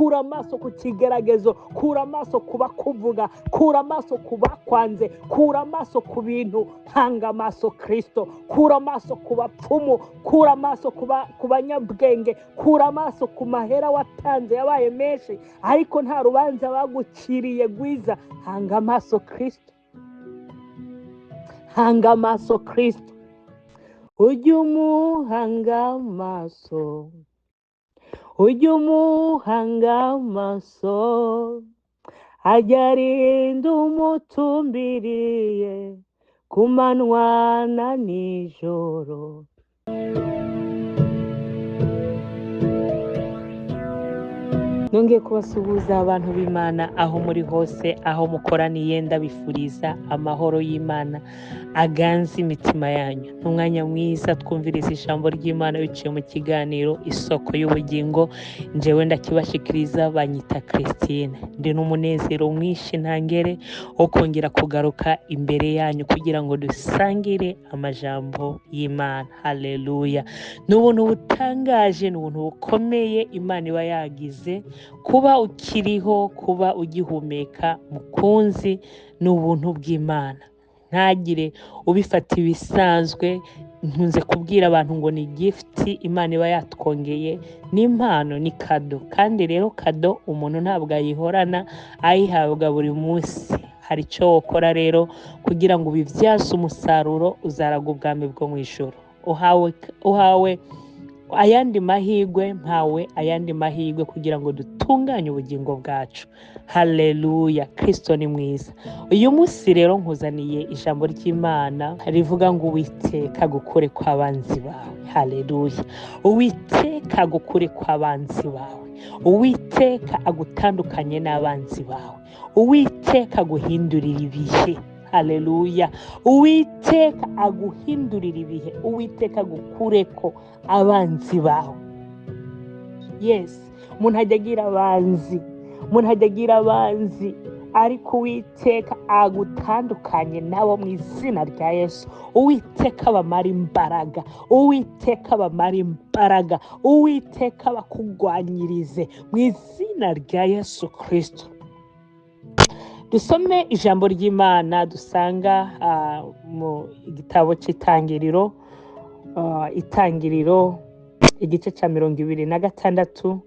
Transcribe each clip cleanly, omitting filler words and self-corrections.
kura amaso ku kigeragezo, kura amaso ku bakuvuga, kura amaso ku bakwanze, kura amaso ku bintu, hanga amaso Kristo, kura amaso ku bapfumu, kura amaso ku banyabwenge, kura amaso ku mahera watanze yabaye menshi ariko nta rubanza baguciriye gwiza. Hanga amaso Kristo, hanga amaso Kristo, ujye umuhanga amaso, ujye umuhanga amaso, ajya arinda umutumbiriye ku manywa na nijoro. Nongeye kubasuhuza abantu b'Imana aho muri hose, aho mukoraniye, ndabifuriza amahoro y'Imana aganze imitima yanyu. N'umwanya mwiza twumviriza ijambo ry'Imana biciye mu kiganiro Isoko y'Ubugingo. Njyewe ndakibashikiriza, banyita Christine. Ndi n'umunezero mwinshi ntangere wo kongera kugaruka imbere yanyu kugira ngo dusangire amajambo y'Imana. Haleluya! N'ubuntu butangaje, n'ubuntu bukomeye Imana iba yagize kuba ukiriho, kuba ugihumeka mukunzi, n'ubuntu bw'Imana. Ntagire ubifata ibisanzwe. Nkunze kubwira abantu ngo ni gift Imana iba yatwongeye, n'impano, ni kado. Kandi rero kado umuntu ntabwo ayihorana, ayihabwa buri munsi. Hari icyo wokora rero kugira ngo ubibyaze umusaruro, uzaraga ubwami bwo mu ijuru. Uhawe ayandi mahirwe, mpawe ayandi mahirwe kugira ngo dutunganye ubugingo bwacu. Haleluya! Kristo ni mwiza. Uyu munsi rero nkuzaniye ijambo ry'Imana rivuga ngo Uwiteka agukure kw'abanzi bawe. Haleluya! Uwiteka agukure kw'abanzi bawe. Uwiteka agutandukanye n'abanzi bawe. Uwiteka aguhindurira ibihe. Haleluya! Uwiteka aguhindurira ibihe. Uwiteka agukureko abanzi bawe. Yes, umuntu ajya agira abanzi, umuntu ajya agira abanzi, ariko Uwiteka agutandukanye nabo mu izina rya Yesu. Uwiteka abamara imbaraga, Uwiteka abamara imbaraga, Uwiteka abakugwanyirize mu izina rya Yesu Kristo. Dusome ijambo ry'Imana dusanga mu gitabo cy'Itangiriro, Itangiriro igice cya 26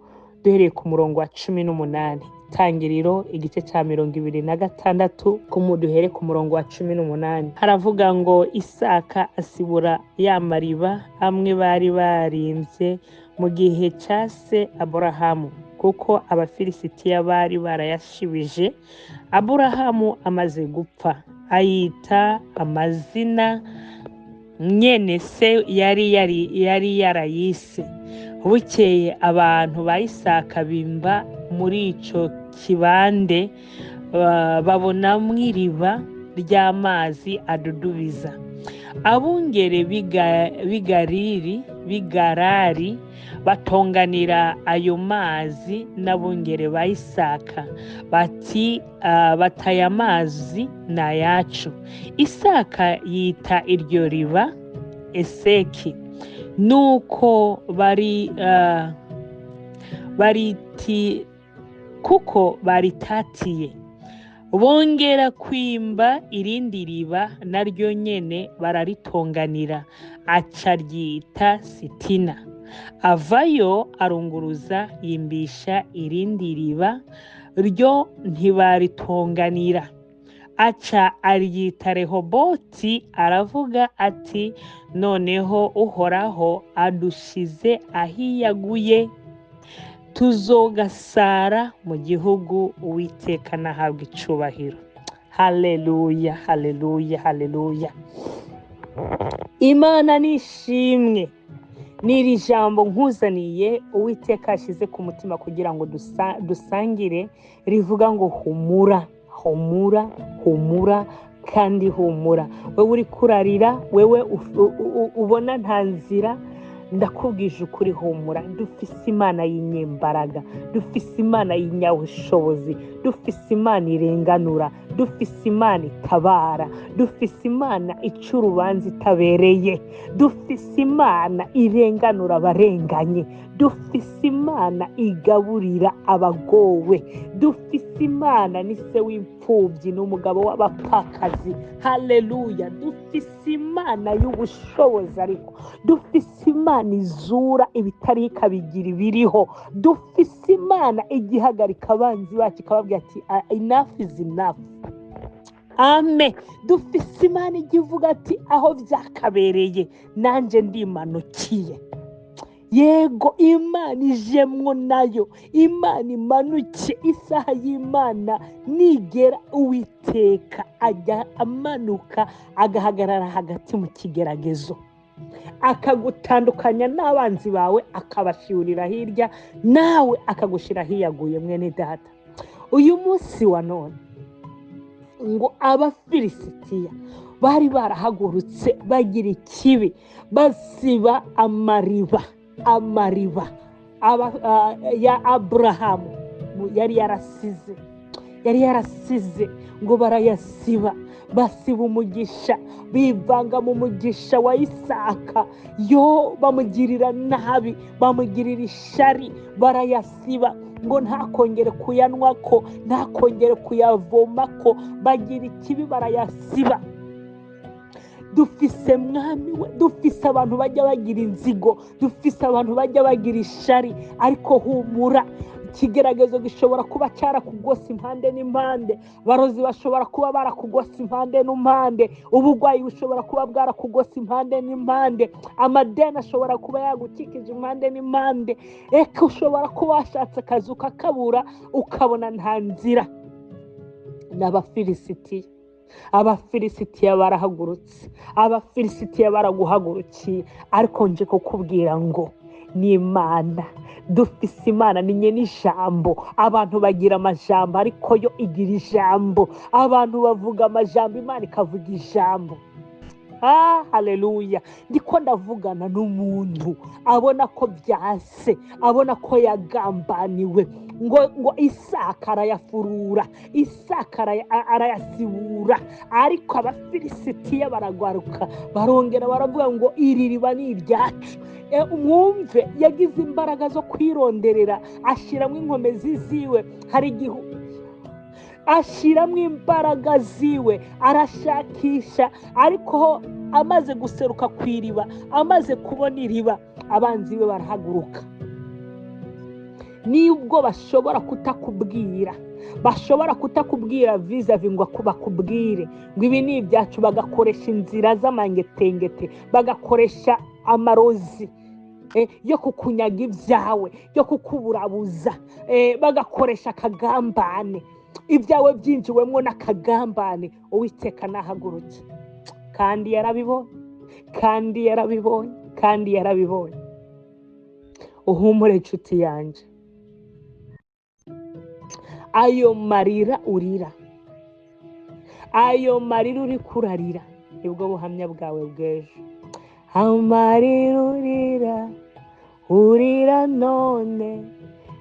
duhereye ku murongo wa 18. Itangiriro igice cya 26 duhere ku murongo wa 18. Haravuga ngo Isaka asibura ya mariba amwe bari barinze mu gihe cya se Aburahamu, kuko Abafilisitiya bari barayashibije. Aburahamu amaze gupfa, ayita amazina nyene se yari yarayise. Bukeye abantu ba Isaka bimba muri ico kibande, babona mw'iriba ry'amazi adudubiza. Abungere b'igarari batonganira ayo mazi n'abungere ba Isaka, bati bataye amazi na yacu. Isaka yita iryo riba Eseki, nuko bariti kuko baritatiye. Bongera kwimba irindi riba naryo nyene bararitonganira, aca ryita Sitina. Avayo arunguruza yimbisha irindi riba, ryo ntibaritonganira, aca aryita Rehoboti. Aravuga ati, noneho Uhoraho adushize ahiyaguye, tuzogasara mu gihugu. Uwiteka nahabwa icubahiro. Haleluya, haleluya, haleluya. Imana nishimwe. N'iri jambo nkuzaniye Uwiteka ashize ku mutima kugira ngo dusangire, rivuga ngo humura, humura, humura kandi humura. Wewe uri kurarira, wewe ubona nta nzira, ndakubwije ukuri, humura. Dufise Imana y'inyembaraga, dufise Imana y'inyabushobozi, dufise Imana irenganura, dufise imana itabara, dufise imana ica urubanza itabereye, dufise imana irenganura abarenganye, dufise imana igaburira abagowe, dufise imana ni se w'imfubyi n'umugabo w'abapfakazi. Haleluya! dufise imana y'ubushobozi, ariko dufise imana izura ibitari ikabigira ibiriho, dufise imana igihagarika abanzi bacu ikababwira ati enough is enough. Amen. dufise imana igivuga ati aho byakabereye nanjye ndimanukiye. Yego, imana ijemwo nayo, imana imanuke. Isaha y'imana nigera, Uwiteka ajya amanuka agahagarara hagati mu kigeragezo, akagutandukanya n'abanzi bawe, akabashyurira hirya, nawe akagushira hiyaguye. Mwene data, uyu munsi wa none ngo Abafilisitiya bari barahagurutse bagira ikibi, basiba amariba ya Aburahamu yari yarasize ngo barayasiba, basiba umugisha, bivanga mu mugisha wa Isaka. Bamugirira nabi, bamugirira ishari, barayasiba ngo ntakongere kuyanywako, ntakongere kuyavomako, bagira ikibi, barayasiba. Dufise mwami we, dufise abantu bajya bagira inzigo, dufise abantu bajya bagira ishari, ariko humura, ikigeragezo gishobora kuba cyarakugose impande n'impande, barozi bashobora kuba barakugose impande n'impande, ubugwayi bushobora kuba bwarakugose impande n'impande, amadeni ashobora kuba yagukikije impande n'impande, eka ushobora kuba washatse akazi ukakabura, ukabona nta nzira. Abafilisitiya barahagurutse, Abafilisitiya baraguhagurukiye, ariko nje kukubwira ngo ni Imana. Dufise imana ni nyene ijambo. Abantu bagira amajambo, ariko yo igira ijambo. Abantu bavuga amajambo, Imana ikavuga ijambo. Haleluya! ndiko ndavugana n'umuntu abona ko byase, abona ko yagambaniwe, ngo Isaka arayafurura, Isaka arayasibura, ariko Abafilisitiya baragaruka, barongera baravuga ngo iri riba ni iryacu. Mwumve, yagize imbaraga zo kwironderera, ashyiramo inkomezi ziwe, hari igihe ashyiramo imbaraga ziwe, arashakisha, ariko amaze guseruka ku iriba, amaze kubona iriba, abanzi be barahaguruka. Nibwo bashobora kutakubwira vizavi ngo bakubwire ngo ibi ni ibyacu, bagakoresha inzira z'amangetengete, bagakoresha amarozi yo kukunyaga ibyawe, yo kukuburabuza, bagakoresha akagambane, ibyawe byinjiwemo n'akagambane. Uwiteka nahagurutse, kandi yarabibonye. Uhumure nshuti yanjye, ayo marira urira, ayo marira uri kurarira, nibwo buhamya bwawe bw'ejo. Amarira urira none,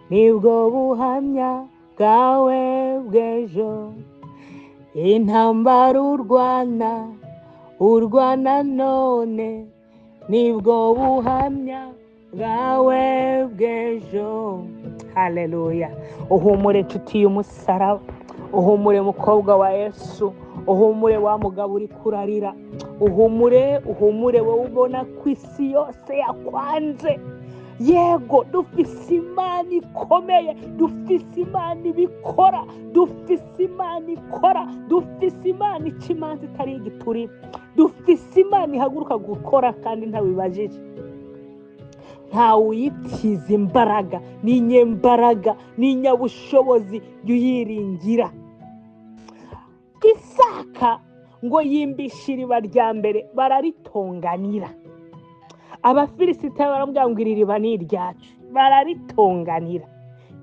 nibwo buhamya bwawe bw'ejo. Intambara urwana none, nibwo buhamya bwawe bw'ejo. Haleluya! Uhumure nshuti y'umusaraba, uhumure mukobwa wa Yesu, uhumure wa mugabo uri kurarira, uhumure wowe ubona ko isi yose yakwanze. Yego, dufise imana ikomeye, dufise imana ibikora, dufise imana ikora, dufise imana ica imanza itari igiturire, dufise imana ihaguruka gukora kandi ntabibajije. Ntawe uyitiza imbaraga, ni nyembaraga, ni nyabushobozi, yuyiringira. Isaka ngo yimbisha iriba rya mbere, bararitonganira. Abafilisitiya baramubwira ngo iri riba ni iryacu, bararitonganira.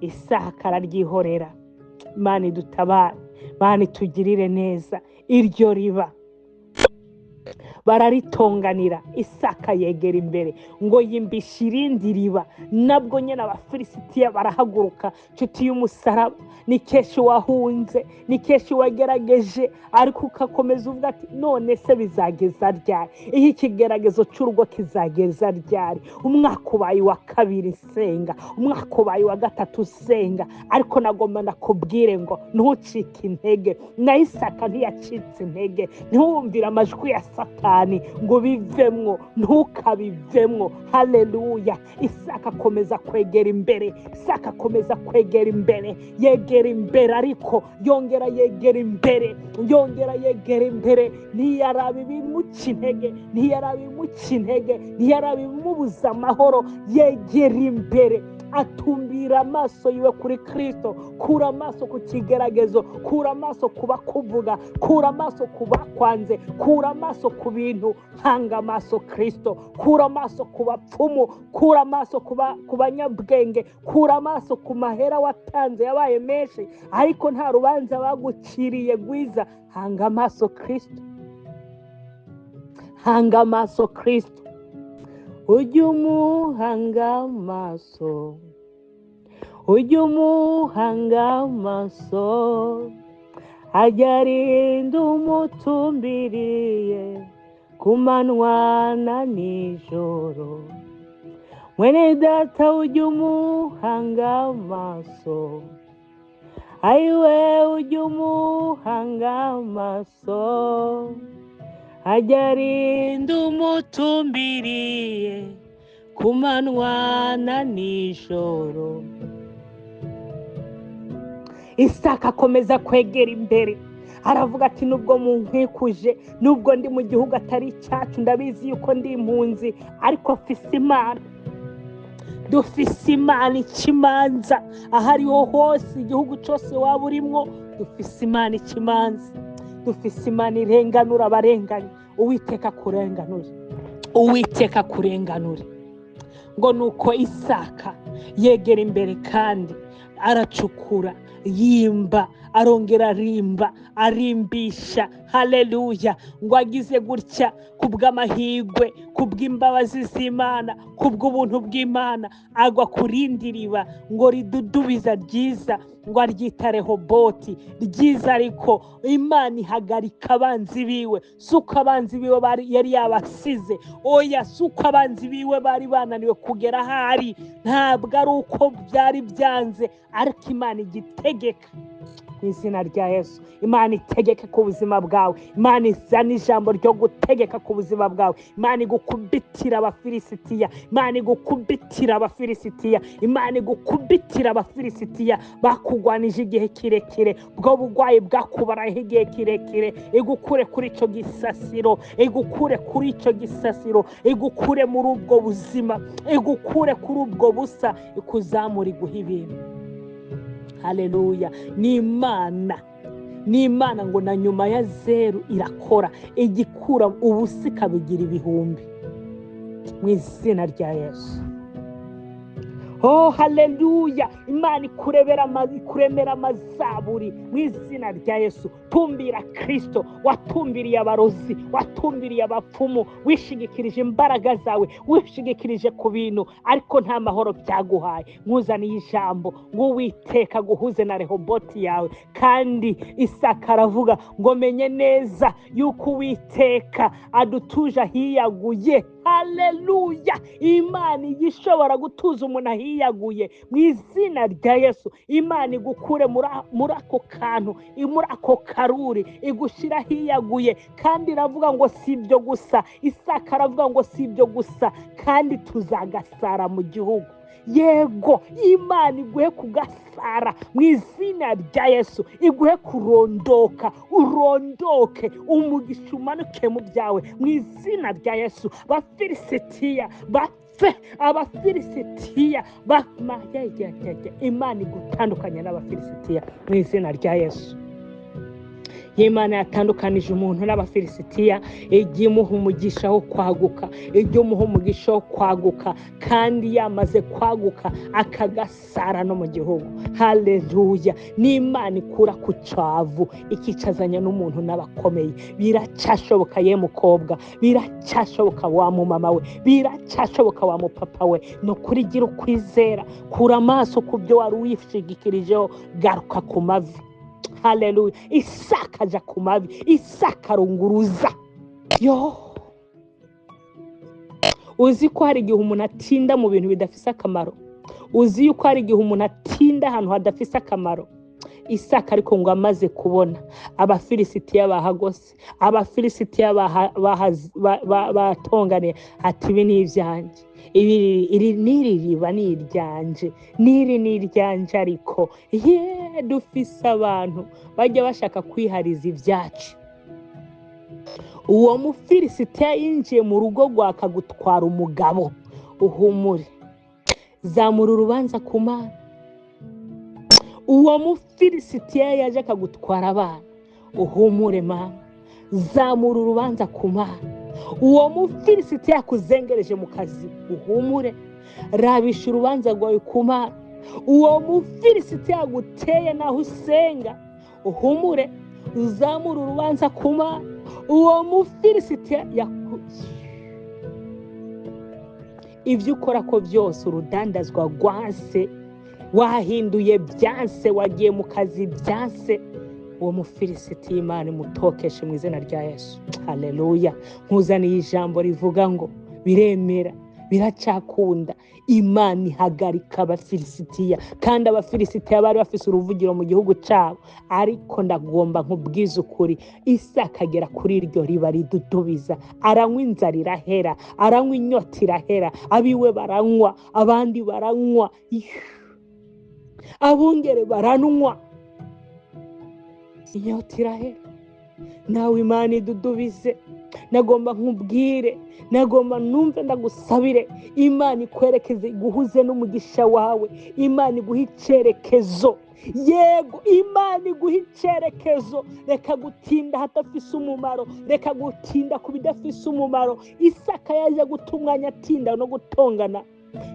Isaka araryihorera. Imana idutabare, Imana itugirire neza. Iryo riba bararitonganira. Isaka yegera imbere ngo yimbishe irindi riba. Nabwo nyine abafilisitiya barahaguruka. Nshuti y'umusaraba, ni kenshi wahunze, ni kenshi wagerageje, ariko ugakomeza uvuga ati none se bizageza ryari? Iki kigeragezo cy'urugo kizageza ryari? Umwaka ubaye wa kabiri senga, umwaka ubaye wa gatatu senga, ariko nagomba nakubwire ngo ntucike intege. Na Isaka ntiyacitse intege. Ntiwumvire amajwi ya Satani ngo bivemwo, ntukabivemwo. Haleluya. Isaka akomeza kwegera imbere, Isaka akomeza kwegera imbere, yegera imbere, ariko yongera yegera imbere, yongera yegera imbere. Ntiyaraba ibimuca intege, ntiyaraba ibimuca intege, ntiyaraba ibimubuza amahoro. Yegera imbere, atumbira amaso yiwe kuri Kristo. Kura amaso ku kigeragezo, kura amaso ku bakuvuga, kura amaso ku bakwanze, kura amaso ku bintu, hanga amaso Kristo. Kura amaso ku bapfumu, kura amaso ku banyabwenge, kura amaso ku mahera watanze yabaye menshi ariko nta rubanza baguciriye gwiza. Hanga amaso Kristo, hanga amaso Kristo. Ujye umuhanga amaso, ujye umuhanga amaso, ajya arinda umutumbiriye ku manywa na nijoro. Mwene data ujye umuhanga amaso, ayiwe ujye umuhanga amaso, ajya arinda umutumbiriye ku manywa na nijoro. Isaka akomeza kwegera imbere, aravuga ati nubwo munkwikuje, nubwo ndi mu gihugu atari icyacu, ndabizi yuko ndi impunzi, ariko mfise Imana. Dufise Imana ikimanza ahariho hose, igihugu cyose waba urimo, dufise Imana ikimanza. Dufise Imana irenganura abarenganye. Uwiteka kurenganure, Uwiteka kurenganure. Ngo nuko Isaka yegera imbere kandi aracukura, yimba, arongera arimba, arimbisha. Haleluya. Ngo agize gutya kubw'amahirwe, kubw'imbabazi z'Imana, kubw'ubuntu bw'Imana, agwa kurindi riba ngo ridudubiza ryiza, ngo aryita Rehoboti ryiza. Ariko Imana ihagarika abanzi biwe. Suko abanzi biwe yari yabasize, oya, suko abanzi biwe bari bananiwe kugera ahari, ntabwo ari uko byari byanze, ariko Imana igitegeka. Mu izina rya Yesu, Imana itegeke ku buzima bwawe. Imana izana ijambo ryo gutegeka ku buzima bwawe. Imana igukubitira abafilisitiya, Imana igukubitira abafilisitiya, Imana igukubitira abafilisitiya bakugwanije igihe kirekire, bwo bugwayi bwakubaraho igihe kirekire. Igukure kuri icyo gisasiro, igukure kuri icyo gisasiro, igukure muri ubwo buzima, igukure kuri ubwo busa, ikuzamura iguha ibintu. Haleluya. Ni Imana ngo na nyuma ya zeru irakora, igikura ubusa ikabigira ibihumbi. Mu izina rya Yesu. Oh, haleluya. Imana ikuremera amazaburi mu izina rya Yesu. Tumbira Kristo. Watumbiriye abarozi, watumbiriye abapfumu, wishigikirije imbaraga zawe, wishigikirije ku bintu, ariko nta mahoro byaguhaye. Nkuzaniye ijambo ngo Uwiteka guhuze na Rehoboti yawe. Kandi Isaka aravuga ngo menye neza yuko Uwiteka adutuje ahiyaguye. Haleluya. Imana igishobora gutuza umuntu ahiyaguye mu izina rya Yesu. Imana igukure muri ako kantu, muri ako karuri, igushyira ahiyaguye. Kandi iravuga ngo si ibyo gusa, Isaka aravuga ngo si ibyo gusa, kandi tuzagasara mu gihugu. Yego, Imana iguhe kugasara mu izina rya Yesu. Iguhe kurondoka, urondoke, umugisha umanuke mu byawe mu izina rya Yesu. Abafilisitiya bapfe, abafilisitiya Imana igutandukanya n'abafilisitiya mu izina rya Yesu. y'Imana yatandukanije umuntu n'abafilisitiya igiye imuha umugisha wo kwaguka, igiye imuha umugisha wo kwaguka, kandi yamaze kwaguka akagasara no mu gihugu. Haleluya! n'Imana ikura ku cyavu ikicazanya n'umuntu n'abakomeye. Biracyashoboka ye mukobwa, biracyashoboka wa mumama we, biracyashoboka wa mupapa we. No kuri gira ukwizera, kura amaso ku byo wari wishigikirijeho, garuka ku mavi. Haleluya! Isaka aja ku mavi, Isaka arunguruza. Uzi ko hari igihe umuntu atinda mu bintu bidafise akamaro? Uzi yuko hari igihe umuntu atinda ahantu hadafise akamaro? Isaka ariko ngo amaze kubona abafilisitiya bahagose, abafilisitiya batonganiye, ati ibi ni ibyanje, iri niririba ni iryanje, niri ni iryanje. Ariko dufise abantu bajya bashaka kwihariza ibyacu. Uwo mufilisitiya yinjiye mu rugo rwawe akagutwara umugabo, uhumure, zamura urubanza ku Mana. Uwo mufilisitiya yaje akagutwara abana, uhumure mama, zamura urubanza ku Mana. Uwo mufilisitiya yakuzengereje mu kazi, uhumure, rabisha urubanza rwawe ku Mana. Uwo mufilisitiya yaguteye naho usenga, uhumure, uzamura urubanza ku Mana. Uwo mufilisitiya ibyo ukora ko byose urudandazwa rwanse, wahinduye byanse, wagiye mu kazi byanse, uwo mufilisitiya Imana imutokeshe mu izina rya Yesu. Haleluya! nkuzaniye ijambo rivuga ngo biremera, biracyakunda. Imana ihagarika abafilisitiya, kandi abafilisitiya bari bafise uruvugiro mu gihugu cyabo. Ariko ndagomba nkubwiza ukuri, Isaka agera kuri iryo riba ridudubiza, aranywa, inzara irahera, aranywa, inyota irahera, abiwe baranywa, abandi baranywa, abungere baranwa, inyota irahera. Nawe Imana idudubize. Nagomba nkubwire, nagomba numve ndagusabire, Imana ikwerekeze, iguhuze n'umugisha wawe. Imana iguha icyerekezo. Yego, Imana iguha icyerekezo. Reka gutinda hatafise umumaro, reka gutinda ku bidafise umumaro. Isaka yaje gutumwanya atinda no gutongana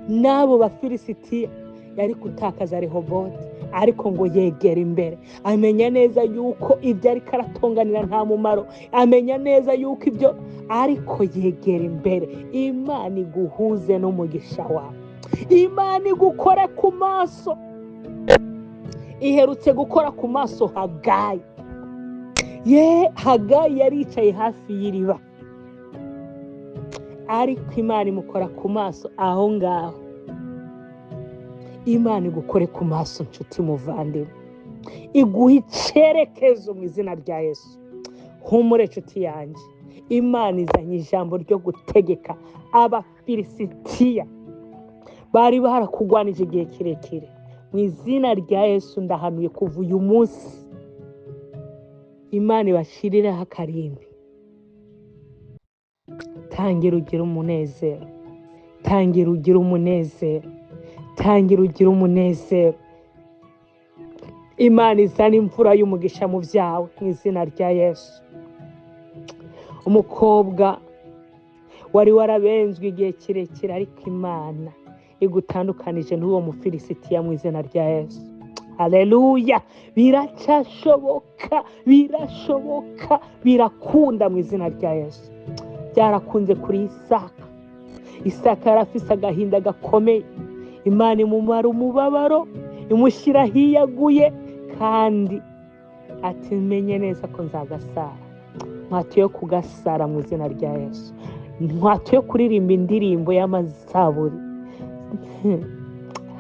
n'abo bafilisitiya, yari gutakaza Rehoboti. Ariko ngo yegera imbere, amenya neza yuko ibyo ariko aratonganira nta mumaro, amenya neza yuko ibyo, ariko yegera imbere. Imana iguhuze n'umugisha wawe, Imana igukore ku maso. Iherutse gukora ku maso Hagayi. Hagayi yari yicaye hafi y'iriba, ariko Imana imukora ku maso aho ngaho. Imana igukore ku maso nshuti muvandimwe, iguha icyerekezo mu izina rya Yesu. Humure nshuti yanjye, Imana izanye ijambo ryo gutegeka abafilisitiya bari barakugwanije igihe kirekire. Mu izina rya Yesu ndahanuye kuva uyu munsi, Imana ibashirireho akarimbi. Tangira ugira umunezero, tangira ugira umunezero, tangira ugira umunezero. Imana izana imvura y'umugisha mu byawe mu izina rya Yesu. Umukobwa wari warabenzwe igihe kirekire, ariko Imana igutandukanije n'uwo mufilisitiya mu izina rya Yesu. Haleluya! Biracyashoboka, birashoboka, birakunda mu izina rya Yesu. Byarakunze kuri Isaka. Isaka yarafise agahinda gakomeye, Imana imumara umubabaro, imushyira hiyaguye, kandi ati menye neza ko nzagasara. Mwatuye kugasara mu izina rya Yesu. Mwatuye kuririmba indirimbo y'amazaburi.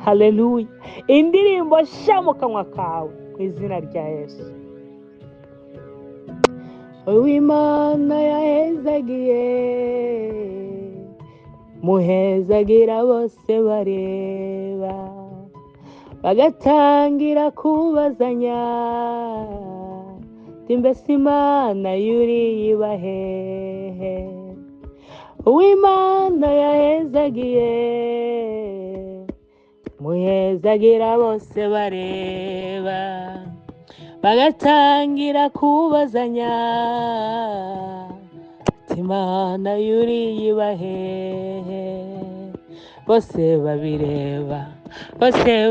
Haleluya! Indirimbo nshya mu kanwa kawe mu izina rya Yesu. Uwimana yahezagiye, muhezagira bose bareba, bagatangira kubazanya, mbese Imana yuri ibahehe. Uwimana yahezagiye, muhezagira bose bareba, bagatangira kubazanya, ati Imana yuriye ibahehe. Bose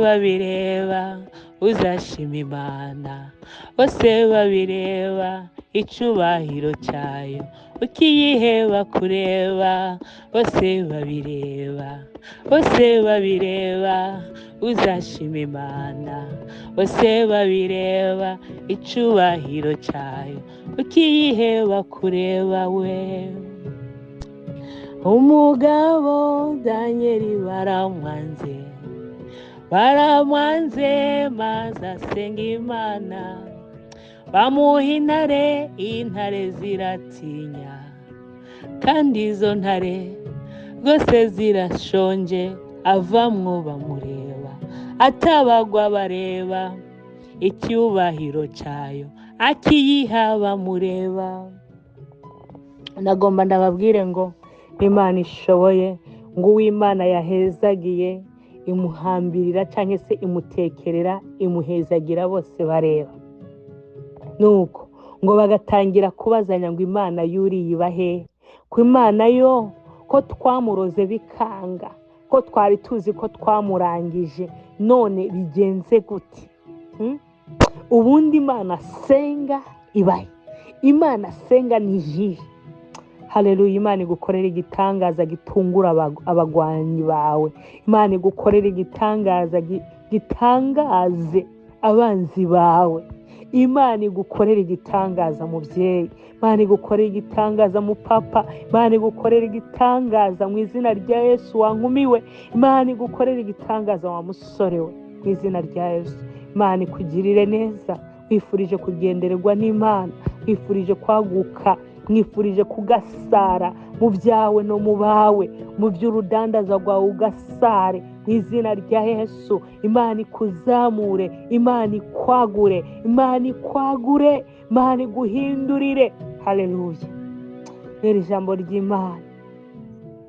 babireba uzashima Imana, bose babireba icubahiro cyayo, ukiyiheba kureba. Bose babireba uzashima Imana, bose babireba icubahiro cyayo, ukiyiheba kureba. We umugabo Danieli baramwanze maze asenga Imana, bamuha intare ziratinya, kandi izo ntare rwose zirashonje, avamwo bamureba, atabagwa bareba icyubahiro cyayo, akiyiha bamureba. Nagomba ndababwire ngo Imana ishoboye, ngo uw'Imana yahezagiye imuhambirira cyangwa se imutekerera, imuhezagira bose bareba. Nuko ngo bagatangira kubazanya ngo Imana yuriye ibahe, ko Imana yo ko twamuroze bikanga, ko twari tuzi ko twamurangije, none bigenze gute? Ubundi Imana senga ibahe, Imana senga ni iyihe? Haleluya. Imana igukorera igitangaza gitungura abagwanyi bawe. Imana igukorera igitangaza gitangaze abanzi bawe. Imana igukorera igitangaza mubyeyi, Imana igukorera igitangaza mupapa, Imana igukorera igitangaza mu izina rya Yesu wankumiwe, Imana igukorera igitangaza wa musore we mu izina rya Yesu. Imana ikugirire neza, wifurije kugendererwa n'Imana, wifurije kwaguka, mwifurije kugasara mu byawe no mu bawe, mu by'urudandaza rwawe ugasare mu izina rya Yesu. Imana ikuzamure, Imana ikwagure, Imana ikwagure, Imana iguhindurire. Haleluya. Iri jambo ry'Imana,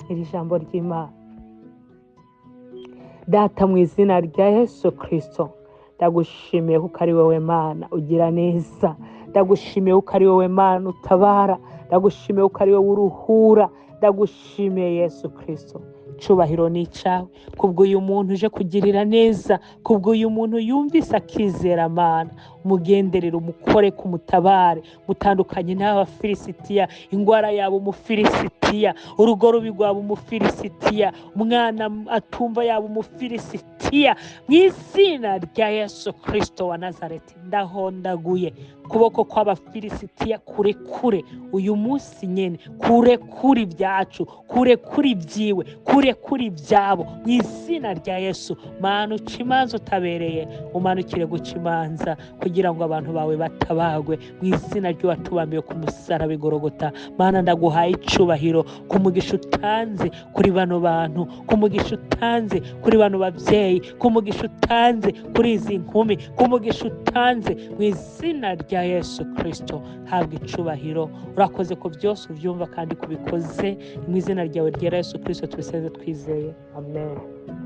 iri jambo ry'Imana. Data mu izina rya Yesu Kristo, ndagushimiye kuko ari wowe Mana ugira neza, ndagushimiye kuko ari wowe Mana utabara, ndagushimiye kuko ari wowe uruhura, ndagushimiye Yesu Kristo. Cubahiro ni icyawe kubw'uyu muntu uje kugirira neza, kubw'uyu muntu yumvise akizera Mana, umugenderere, umukore, kumutabare, mutandukanye n'abafilisitiya, ingwara yabo umufilisitiya, urugo rubi rwabo umufilisitiya, umwana atumva yabo umufilisitiya, mu izina rya Yesu Kristo wa Nazareti. Ndahondaguye kuboko kw'abafilisitiya kure uyu munsi nyene, kure ibyacu, kure ibyiwe, kure ibyabo, mu izina rya Yesu. Mana uca imanza utabereye, umanukire guca imanza kugira ngo abantu bawe batabagwe, mu izina ry'uwatubambiwe ku musaraba i Golgota. Mana ndaguhaye icubahiro ku mugisha utanze kuri bano bantu, ku mugisha utanze kuri bano babyeyi, ku mugisha utanze kuri izi nkumi, ku mugisha utanze mu izina rya Yesu Kristo. Habwa icubahiro, urakoze ko byose ubyumva kandi kubikoze, mu izina ryawe rya Yesu Kristo tubisenze twizeye, amen.